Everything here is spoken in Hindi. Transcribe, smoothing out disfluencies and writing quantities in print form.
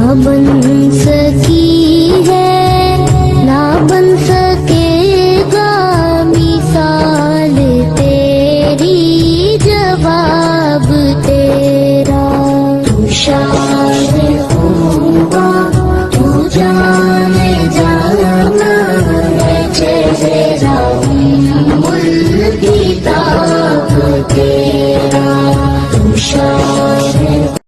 बन सकी है ना बन सकेगा मिसाल तेरी, जवाब तेरा। तू शायर होगा, तू जान